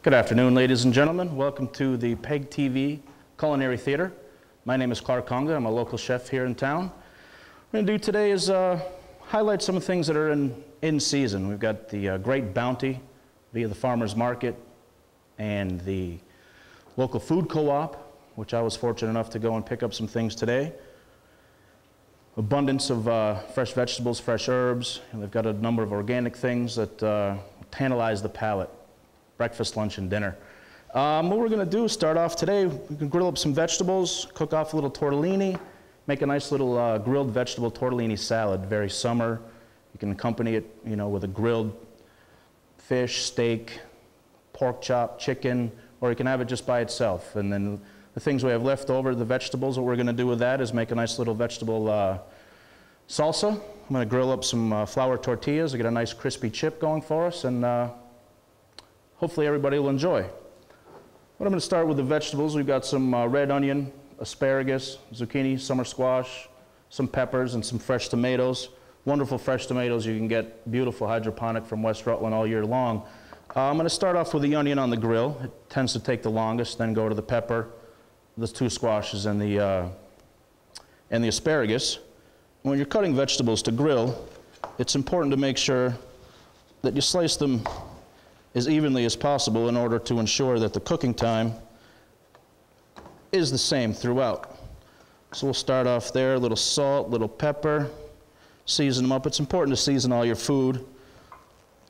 Good afternoon, ladies and gentlemen. Welcome to the PEG TV Culinary Theater. My name is Clark Conga. I'm a local chef here in town. What we're going to do today is highlight some of the things that are in season. We've got the great bounty via the farmers market and the local food co-op, which I was fortunate enough to go and pick up some things today. Abundance of fresh vegetables, fresh herbs, and they've got a number of organic things that tantalize the palate. Breakfast, lunch, and dinner. What we're going to do is start off today, we can grill up some vegetables, cook off a little tortellini, make a nice little grilled vegetable tortellini salad, very summer. You can accompany it, with a grilled fish, steak, pork chop, chicken, or you can have it just by itself. And then the things we have left over, the vegetables, what we're going to do with that is make a nice little vegetable salsa. I'm going to grill up some flour tortillas to get a nice crispy chip going for us, and hopefully everybody will enjoy. But I'm going to start with the vegetables. We've got some red onion, asparagus, zucchini, summer squash, some peppers, and some fresh tomatoes. Wonderful fresh tomatoes. You can get beautiful hydroponic from West Rutland all year long. I'm going to start off with the onion on the grill. It tends to take the longest, then go to the pepper, the two squashes, and the asparagus. When you're cutting vegetables to grill, it's important to make sure that you slice them as evenly as possible in order to ensure that the cooking time is the same throughout. So we'll start off there, a little salt, little pepper, season them up. It's important to season all your food.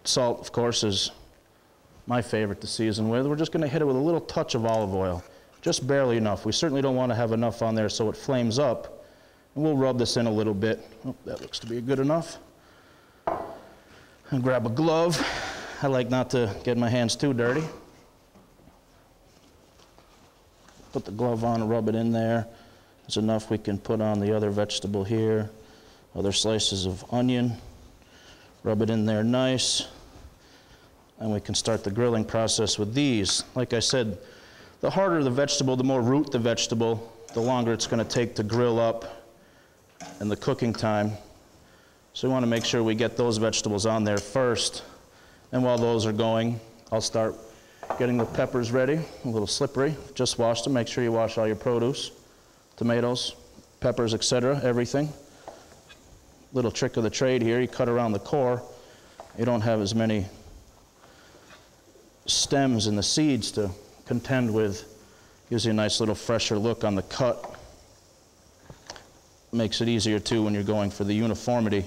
Salt, of course, is my favorite to season with. We're just going to hit it with a little touch of olive oil, just barely enough. We certainly don't want to have enough on there so it flames up. And we'll rub this in a little bit. Oh, that looks to be good enough. And grab a glove. I like not to get my hands too dirty. Put the glove on and rub it in there. There's enough we can put on the other vegetable here. Other slices of onion. Rub it in there nice. And we can start the grilling process with these. Like I said, the harder the vegetable, the more root the vegetable, the longer it's going to take to grill up and the cooking time. So we want to make sure we get those vegetables on there first. And while those are going, I'll start getting the peppers ready, a little slippery. Just wash them. Make sure you wash all your produce, tomatoes, peppers, etc., everything. Little trick of the trade here, you cut around the core. You don't have as many stems and the seeds to contend with. Gives you a nice little fresher look on the cut. Makes it easier too when you're going for the uniformity.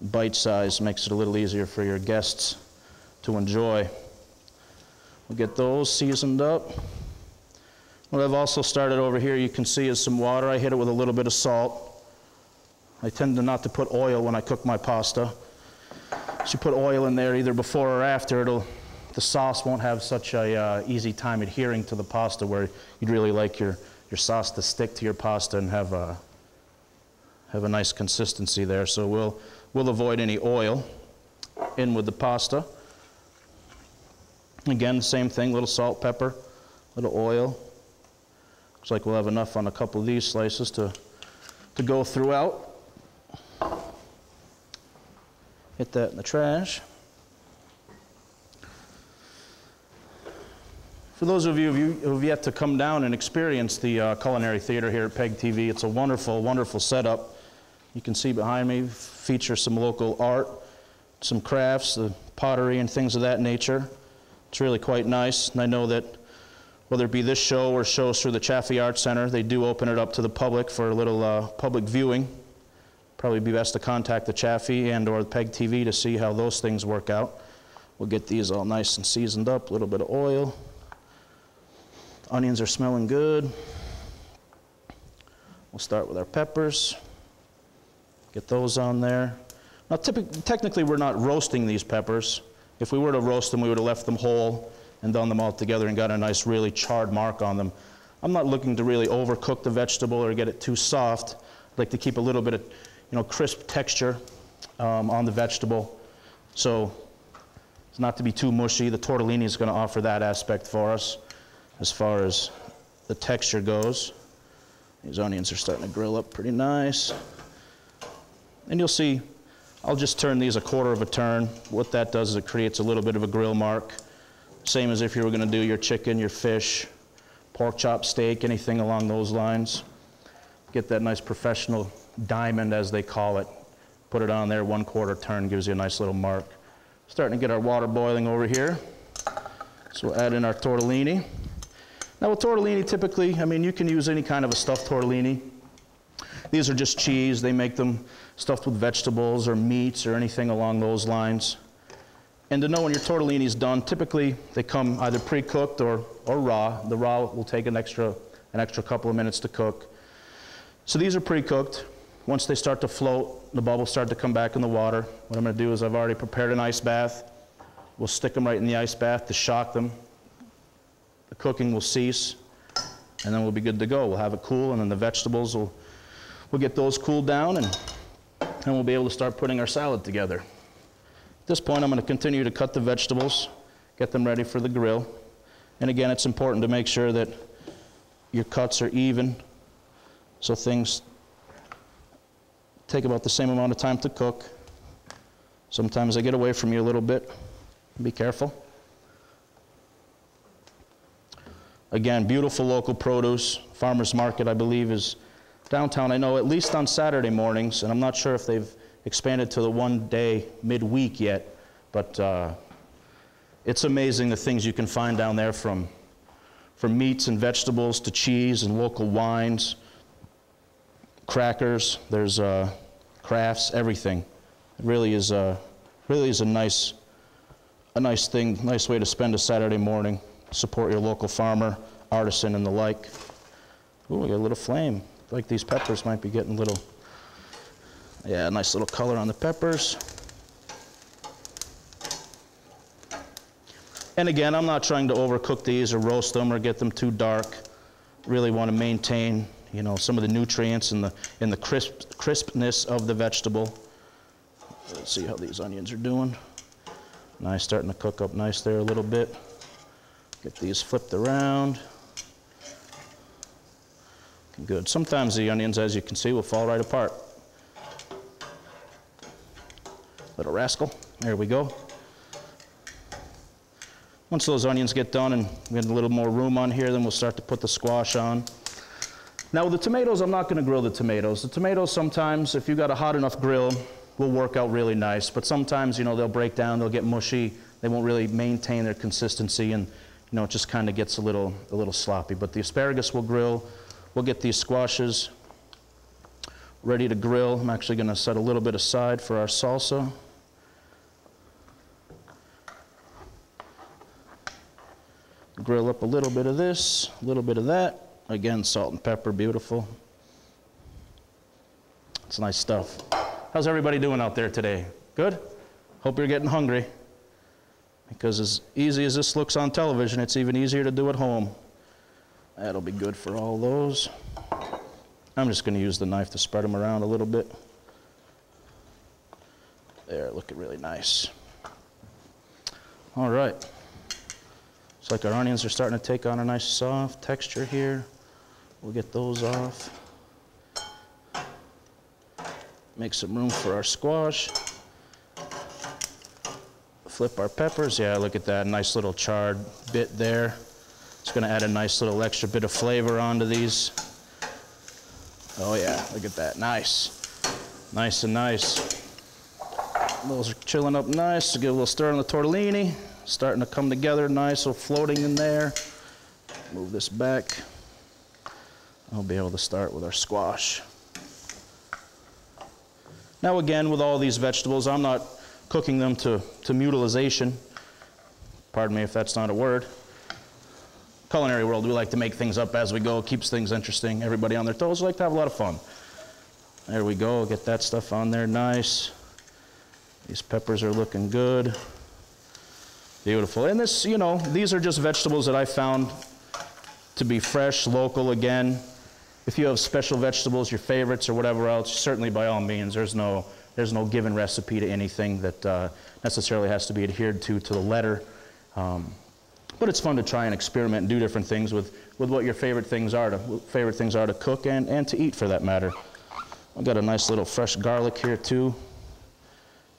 Bite size makes it a little easier for your guests to enjoy. We'll get those seasoned up. What I've also started over here, you can see, is some water. I hit it with a little bit of salt. I tend to not to put oil when I cook my pasta. So you put oil in there either before or after, the sauce won't have such a easy time adhering to the pasta, where you'd really like your sauce to stick to your pasta and have a nice consistency there. So we'll avoid any oil in with the pasta. Again, same thing, little salt, pepper, little oil. Looks like we'll have enough on a couple of these slices to go throughout. Hit that in the trash. For those of you who have yet to come down and experience the Culinary Theater here at PEG TV, it's a wonderful, wonderful setup. You can see behind me feature some local art, some crafts, the pottery and things of that nature. It's really quite nice, and I know that whether it be this show or shows through the Chaffee Arts Center, they do open it up to the public for a little public viewing. Probably be best to contact the Chaffee and or the PEG TV to see how those things work out. We'll get these all nice and seasoned up, a little bit of oil. Onions are smelling good. We'll start with our peppers. Get those on there. Now, technically, we're not roasting these peppers. If we were to roast them, we would have left them whole and done them all together and got a nice, really charred mark on them. I'm not looking to really overcook the vegetable or get it too soft. I'd like to keep a little bit of, crisp texture on the vegetable. So it's not to be too mushy. The tortellini is going to offer that aspect for us as far as the texture goes. These onions are starting to grill up pretty nice. And you'll see, I'll just turn these a quarter of a turn. What that does is it creates a little bit of a grill mark. Same as if you were going to do your chicken, your fish, pork chop, steak, anything along those lines. Get that nice professional diamond, as they call it. Put it on there, 1/4 turn, gives you a nice little mark. Starting to get our water boiling over here. So we'll add in our tortellini. Now with tortellini, typically, I mean, you can use any kind of a stuffed tortellini. These are just cheese. They make them stuffed with vegetables or meats or anything along those lines. And to know when your tortellini is done, typically they come either pre-cooked or raw. The raw will take an extra couple of minutes to cook. So these are pre-cooked. Once they start to float, the bubbles start to come back in the water. What I'm going to do is I've already prepared an ice bath. We'll stick them right in the ice bath to shock them. The cooking will cease, and then we'll be good to go. We'll have it cool, and then the vegetables, we'll get those cooled down, and we'll be able to start putting our salad together. At this point, I'm going to continue to cut the vegetables, get them ready for the grill. And again, it's important to make sure that your cuts are even, so things take about the same amount of time to cook. Sometimes they get away from you a little bit. Be careful. Again, beautiful local produce. Farmers Market, I believe, is downtown. I know at least on Saturday mornings, and I'm not sure if they've expanded to the one day midweek yet, but it's amazing the things you can find down there, from meats and vegetables to cheese and local wines, crackers, there's crafts, everything. It really is a nice thing, nice way to spend a Saturday morning. Support your local farmer, artisan, and the like. Ooh, we got a little flame. I like these peppers might be getting a little, yeah, nice little color on the peppers. And again, I'm not trying to overcook these or roast them or get them too dark. Really want to maintain, you know, some of the nutrients and the crispness of the vegetable. Let's see how these onions are doing. Nice, starting to cook up nice there a little bit. Get these flipped around. Good. Sometimes the onions, as you can see, will fall right apart. Little rascal. There we go. Once those onions get done and we get a little more room on here, then we'll start to put the squash on. Now with the tomatoes, I'm not going to grill the tomatoes. The tomatoes sometimes, if you've got a hot enough grill, will work out really nice. But sometimes, you know, they'll break down, they'll get mushy, they won't really maintain their consistency, and, you know, it just kind of gets a little sloppy. But the asparagus will grill. We'll get these squashes ready to grill. I'm actually going to set a little bit aside for our salsa. Grill up a little bit of this, a little bit of that. Again, salt and pepper, beautiful. It's nice stuff. How's everybody doing out there today? Good? Hope you're getting hungry. Because as easy as this looks on television, it's even easier to do at home. That'll be good for all those. I'm just going to use the knife to spread them around a little bit. There, looking really nice. All right. Looks like our onions are starting to take on a nice soft texture here. We'll get those off. Make some room for our squash. Flip our peppers. Yeah, look at that nice little charred bit there. It's going to add a nice little extra bit of flavor onto these. Oh yeah, look at that. Nice. Nice and nice. Those are chilling up nice. So get a little stir on the tortellini. Starting to come together nice, so floating in there. Move this back. I'll be able to start with our squash. Now again, with all these vegetables, I'm not cooking them to mutilization. Pardon me if that's not a word. Culinary world, we like to make things up as we go. It keeps things interesting. Everybody on their toes, we like to have a lot of fun. There we go. Get that stuff on there nice. These peppers are looking good. Beautiful. And this, you know, these are just vegetables that I found to be fresh, local again. If you have special vegetables, your favorites or whatever else, certainly by all means, there's no given recipe to anything that necessarily has to be adhered to the letter. But it's fun to try and experiment and do different things with what your favorite things are to cook and to eat for that matter. I've got a nice little fresh garlic here too.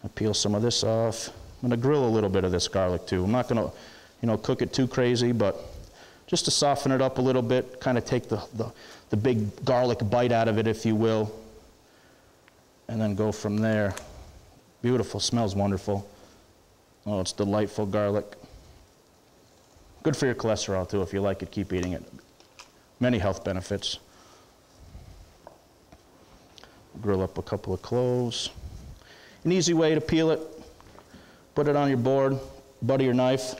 I'll peel some of this off. I'm going to grill a little bit of this garlic too. I'm not going to, you know, cook it too crazy, but just to soften it up a little bit, kind of take the big garlic bite out of it, if you will, and then go from there. Beautiful, smells wonderful. Oh, it's delightful garlic. Good for your cholesterol too. If you like it, keep eating it. Many health benefits. Grill up a couple of cloves. An easy way to peel it, put it on your board, butter your knife,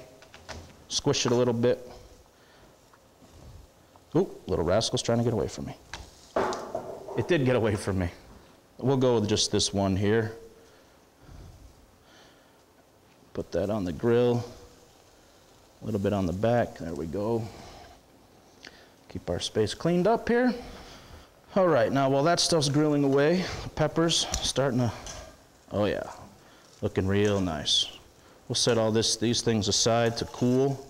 squish it a little bit. Ooh, little rascal's trying to get away from me. It did get away from me. We'll go with just this one here. Put that on the grill. A little bit on the back. There we go. Keep our space cleaned up here. All right, now while that stuff's grilling away, the peppers starting to, oh yeah, looking real nice. We'll set all these things aside to cool.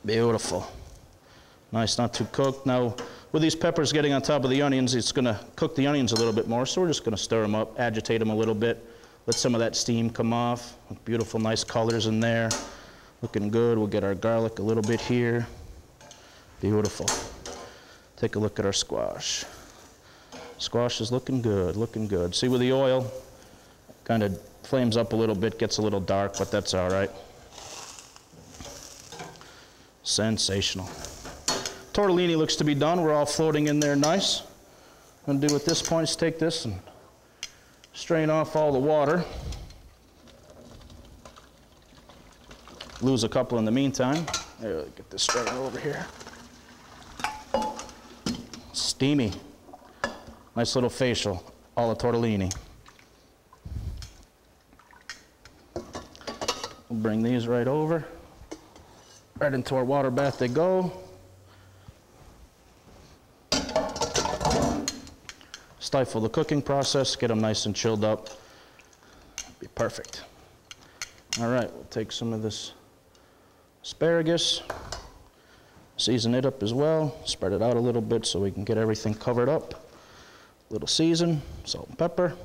Beautiful. Nice, not too cooked. Now, with these peppers getting on top of the onions, it's going to cook the onions a little bit more, so we're just going to stir them up, agitate them a little bit, let some of that steam come off. Beautiful, nice colors in there. Looking good. We'll get our garlic a little bit here. Beautiful. Take a look at our squash. Squash is looking good, looking good. See, with the oil, kind of flames up a little bit, gets a little dark, but that's all right. Sensational. Tortellini looks to be done. We're all floating in there nice. What I'm going to do at this point is take this and strain off all the water. Lose a couple in the meantime. There, get this strainer over here. Steamy. Nice little facial, all the tortellini. We'll bring these right over. Right into our water bath they go. Stifle the cooking process, get them nice and chilled up. Be perfect. All right, we'll take some of this asparagus, season it up as well, spread it out a little bit so we can get everything covered up. A little season, salt and pepper.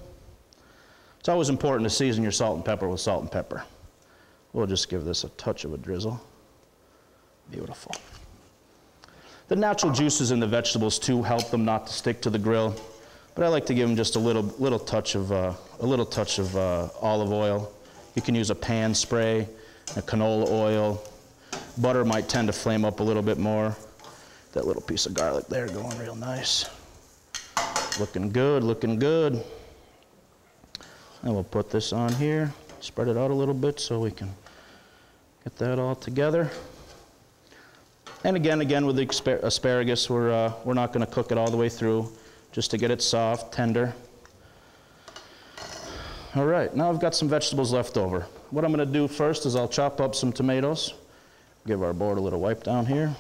It's always important to season your salt and pepper with salt and pepper. We'll just give this a touch of a drizzle. Beautiful. The natural juices in the vegetables too help them not to stick to the grill, but I like to give them just a little touch of olive oil. You can use a pan spray, a canola oil. Butter might tend to flame up a little bit more. That little piece of garlic there going real nice. Looking good, looking good. And we'll put this on here, spread it out a little bit so we can get that all together. And again with the asparagus, we're not going to cook it all the way through, just to get it soft, tender. All right, now I've got some vegetables left over. What I'm going to do first is I'll chop up some tomatoes. Give our board a little wipe down here.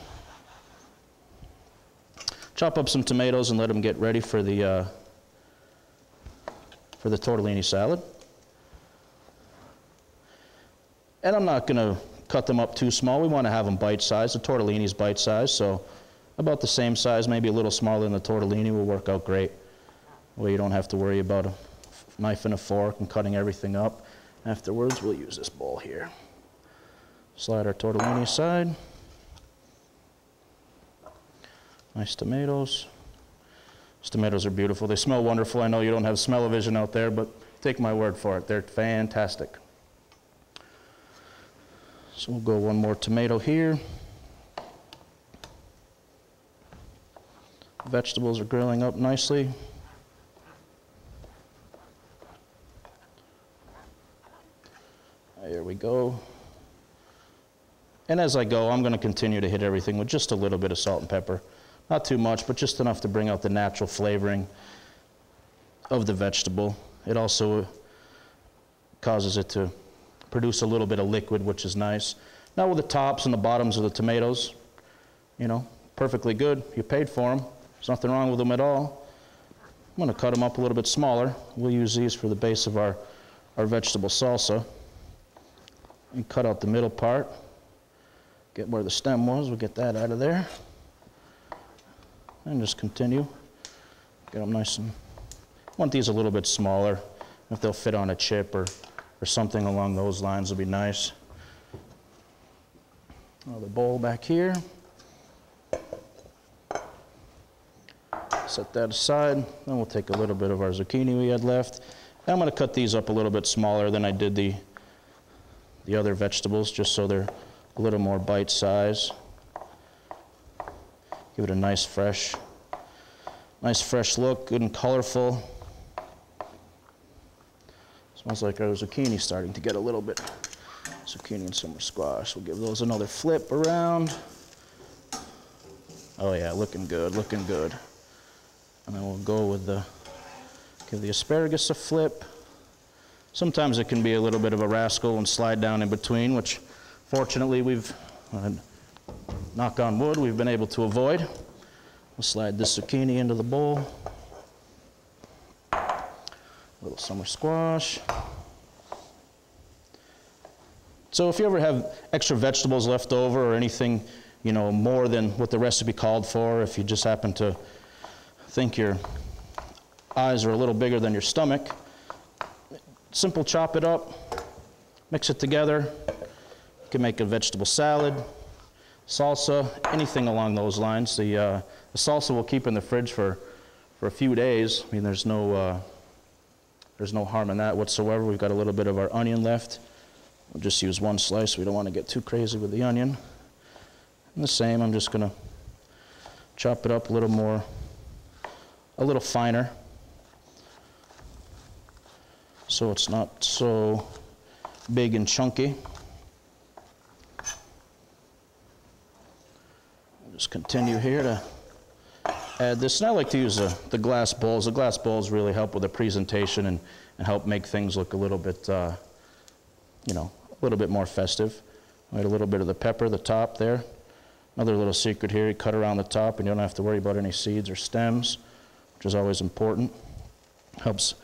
Chop up some tomatoes and let them get ready for the tortellini salad. And I'm not going to cut them up too small. We want to have them bite-sized. The tortellini's bite-sized, so about the same size, maybe a little smaller than the tortellini will work out great. Well, you don't have to worry about a knife and a fork and cutting everything up. Afterwards, we'll use this bowl here. Slide our tortellini aside. Nice tomatoes. These tomatoes are beautiful. They smell wonderful. I know you don't have smell-o-vision out there, but take my word for it. They're fantastic. So we'll go one more tomato here. Vegetables are grilling up nicely. There we go. And as I go, I'm going to continue to hit everything with just a little bit of salt and pepper. Not too much, but just enough to bring out the natural flavoring of the vegetable. It also causes it to produce a little bit of liquid, which is nice. Now with the tops and the bottoms of the tomatoes, you know, perfectly good. You paid for them. There's nothing wrong with them at all. I'm going to cut them up a little bit smaller. We'll use these for the base of our vegetable salsa. And cut out the middle part. Get where the stem was. We'll get that out of there. And just continue. Get them nice and... I want these a little bit smaller, if they'll fit on a chip or or something along those lines would be nice. Another bowl back here. Set that aside. Then we'll take a little bit of our zucchini we had left. And I'm going to cut these up a little bit smaller than I did the other vegetables, just so they're a little more bite size. Give it a nice fresh look, good and colorful. Smells like our zucchini starting to get a little bit. Zucchini and summer squash. We'll give those another flip around. Oh yeah, looking good, looking good. And then we'll go with give the asparagus a flip. Sometimes it can be a little bit of a rascal and slide down in between, which fortunately we've, knock on wood, we've been able to avoid. We'll slide this zucchini into the bowl. A little summer squash. So if you ever have extra vegetables left over or anything, you know, more than what the recipe called for, if you just happen to think your eyes are a little bigger than your stomach, simple chop it up, mix it together. You can make a vegetable salad, salsa, anything along those lines. The salsa will keep in the fridge for a few days. I mean, there's no harm in that whatsoever. We've got a little bit of our onion left. We'll just use one slice. We don't want to get too crazy with the onion. And the same, I'm just going to chop it up a little finer, so it's not so big and chunky. I'll just continue here to add this. And I like to use the glass bowls. The glass bowls really help with the presentation and help make things look a little bit, you know, a little bit more festive. Add a little bit of the pepper, the top there. Another little secret here, you cut around the top and you don't have to worry about any seeds or stems, which is always important. Helps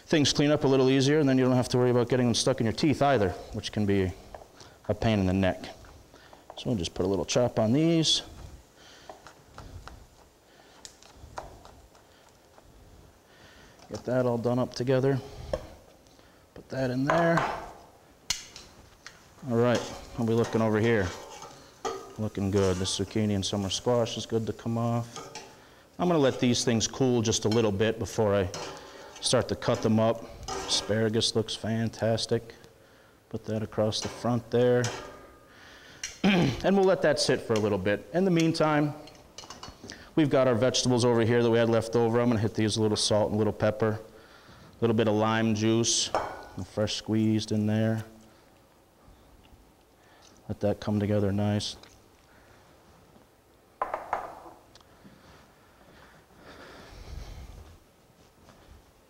things clean up a little easier, and then you don't have to worry about getting them stuck in your teeth either, which can be a pain in the neck. So we'll just put a little chop on these. Get that all done up together. Put that in there. All right, how are we looking over here? Looking good. The zucchini and summer squash is good to come off. I'm going to let these things cool just a little bit before I start to cut them up. Asparagus looks fantastic. Put that across the front there. And we'll let that sit for a little bit. In the meantime, we've got our vegetables over here that we had left over. I'm going to hit these with a little salt and a little pepper. A little bit of lime juice, fresh squeezed in there. Let that come together nice.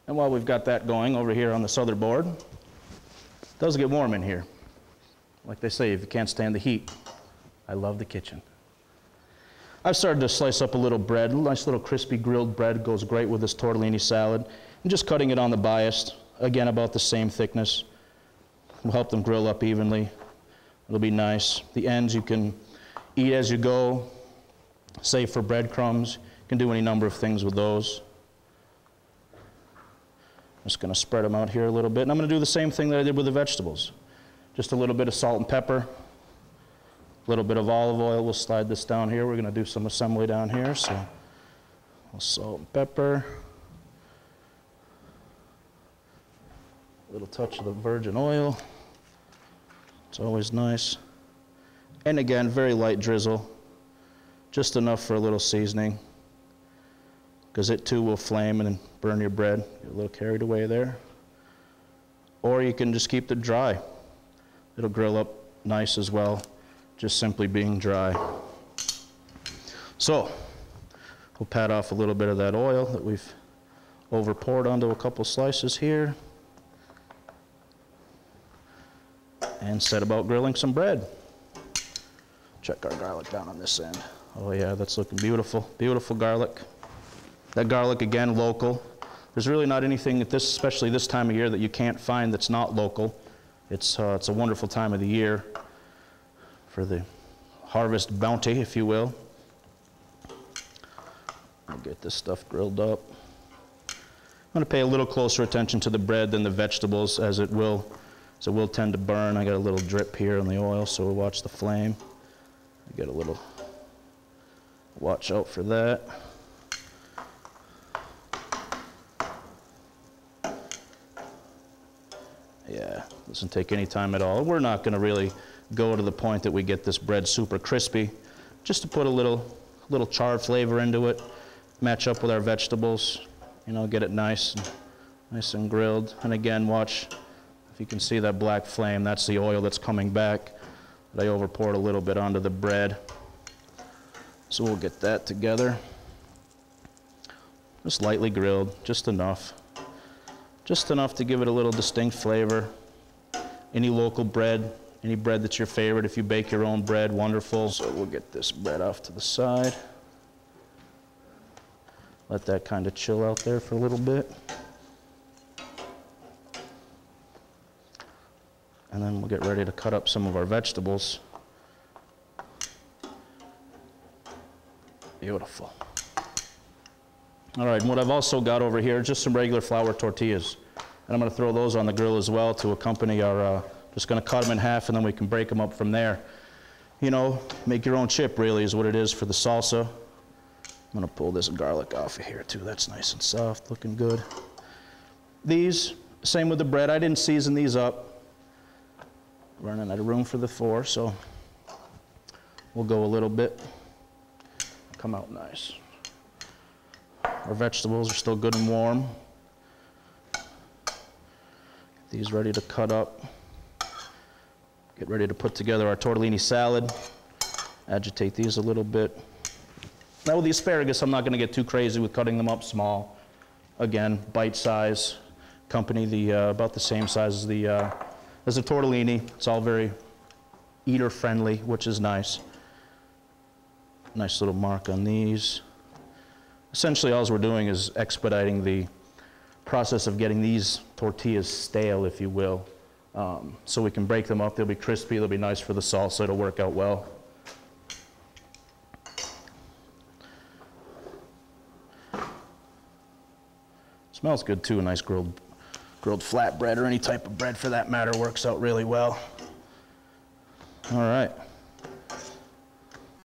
And while we've got that going over here on this other board, it does get warm in here. Like they say, if you can't stand the heat, I love the kitchen. I've started to slice up a little bread. A nice little crispy grilled bread goes great with this tortellini salad. And just cutting it on the bias, again about the same thickness, will help them grill up evenly. It'll be nice. The ends you can eat as you go, save for breadcrumbs. You can do any number of things with those. I'm just going to spread them out here a little bit. And I'm going to do the same thing that I did with the vegetables. Just a little bit of salt and pepper, a little bit of olive oil. We'll slide this down here. We're going to do some assembly down here. So salt and pepper, a little touch of the virgin oil. It's always nice. And again, very light drizzle, just enough for a little seasoning, because it too will flame and burn your bread. Get a little carried away there. Or you can just keep it dry. It'll grill up nice as well, just simply being dry. So we'll pat off a little bit of that oil that we've over poured onto a couple slices here, and set about grilling some bread. Check our garlic down on this end. Oh yeah, that's looking beautiful. Beautiful garlic. That garlic, again, local. There's really not anything at this, especially this time of year, that you can't find that's not local. It's a wonderful time of the year for the harvest bounty, if you will. I'll get this stuff grilled up. I'm going to pay a little closer attention to the bread than the vegetables, as it will So it will tend to burn. I got a little drip here on the oil, so we'll watch the flame. Get a little, watch out for that. Yeah, doesn't take any time at all. We're not going to really go to the point that we get this bread super crispy. Just to put a little char flavor into it, match up with our vegetables, you know, get it nice and grilled. And again, watch if you can see that black flame. That's the oil that's coming back. I over poured a little bit onto the bread. So we'll get that together. Just lightly grilled, just enough. Just enough to give it a little distinct flavor. Any local bread, any bread that's your favorite, if you bake your own bread, wonderful. So we'll get this bread off to the side. Let that kind of chill out there for a little bit. And then we'll get ready to cut up some of our vegetables. Beautiful. All right, and what I've also got over here, just some regular flour tortillas. And I'm going to throw those on the grill as well to accompany our, just going to cut them in half and then we can break them up from there. You know, make your own chip really is what it is for the salsa. I'm going to pull this garlic off of here too. That's nice and soft, looking good. These, same with the bread. I didn't season these up. Running out of room for the 4, so we'll go a little bit. Come out nice. Our vegetables are still good and warm. Get these ready to cut up. Get ready to put together our tortellini salad. Agitate these a little bit. Now with the asparagus, I'm not going to get too crazy with cutting them up small. Again, bite size. Accompany the about the same size as the tortellini. It's all very eater friendly, which is nice. Nice little mark on these. Essentially, all we're doing is expediting the process of getting these tortillas stale, if you will. So we can break them up. They'll be crispy. They'll be nice for the salsa. It'll work out well. Smells good too. A nice grilled flatbread or any type of bread for that matter works out really well. All right.